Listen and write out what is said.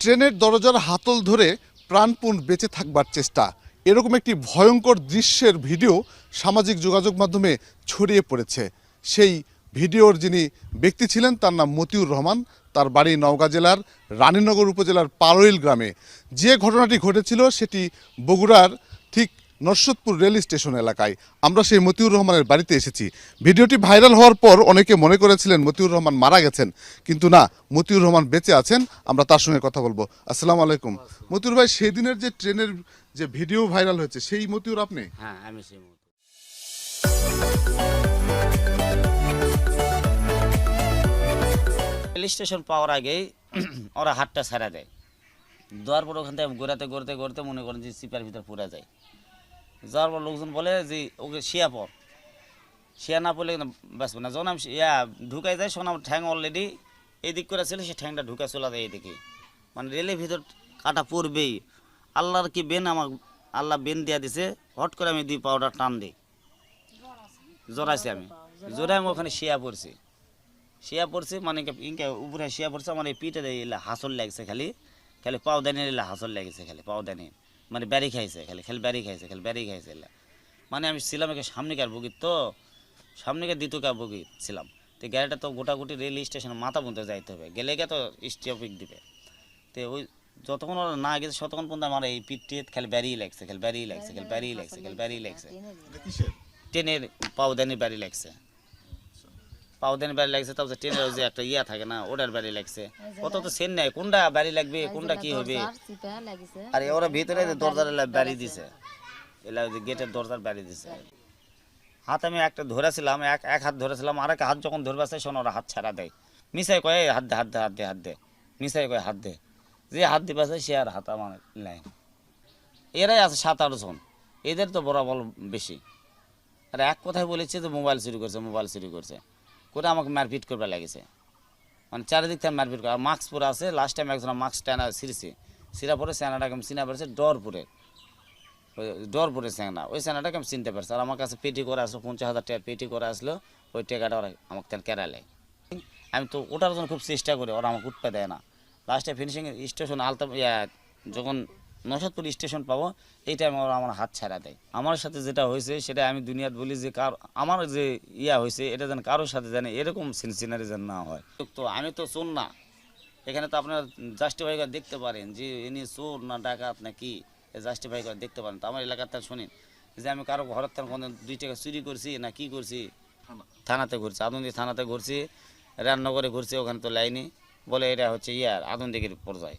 ট্রেনের দরজার হাতল ধরে প্রাণপণ বেঁচে থাকবার চেষ্টা, এরকম একটি ভয়ঙ্কর দৃশ্যের ভিডিও সামাজিক যোগাযোগ মাধ্যমে ছড়িয়ে পড়েছে। সেই ভিডিওর যিনি ব্যক্তি ছিলেন তার নাম মতিউর রহমান। তার বাড়ি নওগাঁ জেলার রানীনগর উপজেলার পারইল গ্রামে। যে ঘটনাটি ঘটেছিল সেটি বগুড়ার ঠিক নরসদপুর রেল স্টেশন এলাকায়। আমরা সেই মতিউর রহমানের বাড়িতে এসেছি। ভিডিওটি ভাইরাল হওয়ার পর অনেকে মনে করেছিলেন মতিউর রহমান মারা গেছেন, কিন্তু না, মতিউর রহমান বেঁচে আছেন। আমরা তার সঙ্গে কথা বলবো। আসসালামু আলাইকুম। মতিউর ভাই, সেই দিনের যে ট্রেনের যে ভিডিও ভাইরাল হয়েছে সেই মতিউর আপনি? হ্যাঁ, আমি সেই মতো। রেল স্টেশন পাওয়ার আগেই ওরা হাতটা ছাড়া দেয়। দেওয়ার পর ওখান থেকে ঘোরাতে ঘুরতে ঘুরতে মনে করেন যে সিপার ভিতর পুরা যায়। যাওয়ার পর লোকজন বলে যে ওকে শিয়া পর, শিয়া না পড়লে বাঁচবে না। যখন আমি ঢুকাই যায়, শোনা ঠ্যাং অলরেডি এদিক করে ছিল, সে ঠ্যাংটা ঢুকা চলে যায় এইদিকে। মানে রেলের ভিতর কাটা পড়বেই। আল্লাহর কি বেন, আমার আল্লাহ বেন দিয়া দিছে। হট করে আমি 2 পাউডার টান দিই, জোরাইছি আমি, জোরে আমি ওখানে শিয়া পড়ছি মানে ইনকে উপরে শিয়া পড়ছে। আমার এই পিঠে হাসল লাগছে, খালি খালি পাও দানি হাসল লেগেছে, খালি পাও দানি মানে ব্যারি খাইছে, খালি ব্যারি খাইছে। মানে আমি ছিলাম একে সামনেকার বগির, তো সামনেকার দ্বিতীয়কার বগির ছিলাম। তো গাড়িটা তো গোটাগুটি রেল স্টেশনের মাথা পর্যন্ত যাইতে হবে, গেলে তো স্টপিক দিবে। তো ওই যতক্ষণ ওরা না গেছে ততক্ষণ পর্যন্ত আমার এই পিঠে খালি ব্যারিয়ে লাগছে, ট্রেনের পাউদানি ব্যারি লাগছে, তারপর ট্রেনের যে একটা ইয়া থাকে না, ওটার ব্যারি লাগছে। কত তো সেন নেই, কোনটা ব্যারি লাগবে, কোনটা কি হবে। আর ওরা ভিতরে দরজার ব্যারি দিছে, এলা গেটের দরজার ব্যারি দিছে। হাত আমি একটা ধরেছিলাম, এক হাত ধরেছিলাম, আর এক হাত যখন ধরবে আসে শোনো ওরা হাত ছাড়া দেয়। মিশাই কয়ে হাত দে, মিশাই কয়ে হাত দে। যে হাত দিবে আছে সে আর হাত আমার নাই। এরাই আছে 7-8 জন, এদের তো বরাবর বেশি। আর এক কথায় বলেছে যে মোবাইল চুরি করছে করে আমাকে মারপিট করবে লাগেছে। মানে চারিদিক থেকে মারপিট করে। আর মাস্ক পরে আছে, লাস্ট টাইম একজন মাস্ক টানা সিরা পরে সেনাটাকে আমি চিনা পারছে ডরপুরে সেনা, ওই সেনাটাকে আমি চিনতে পারছি। আর আমার কাছে পেটি করে আসলো, 50,000 টাকা পেটি করে আসলো। ওই টাকাটা ওরা আমাকে তেন কেরালে। আমি তো ওটার জন্য খুব চেষ্টা করি, ওরা আমাকে উঠতে দেয় না। লাস্টে ফিনিশিং স্টেশন যখন নরসদপুর স্টেশন পাবো, এই টাইমে ওরা আমার হাত ছাড়া দেয়। আমার সাথে যেটা হয়েছে সেটা আমি দুনিয়াত বলি যে আমার যে হয়েছে এটা যেন কারোর সাথে জানে এরকম সিনারি যেন না হয়। তো আমি তো চোর না, এখানে তো আপনারা জাস্টিফাই করে দেখতে পারেন যে ইনি চোর না ডাকাত না কি, জাস্টিফাই করে দেখতে পারেন। তো আমার এলাকাতে শুনেন যে আমি কারো ঘরের থেকে কোনো 2 টাকা চুরি করছি না কি করছি। থানাতে ঘুরছি, আদমদি থানাতে ঘুরছি, রান্নাঘরে ঘুরছি, ওখানে তো লাইনি বলে এটা হচ্ছে আদমদিগির পর্যায়ে।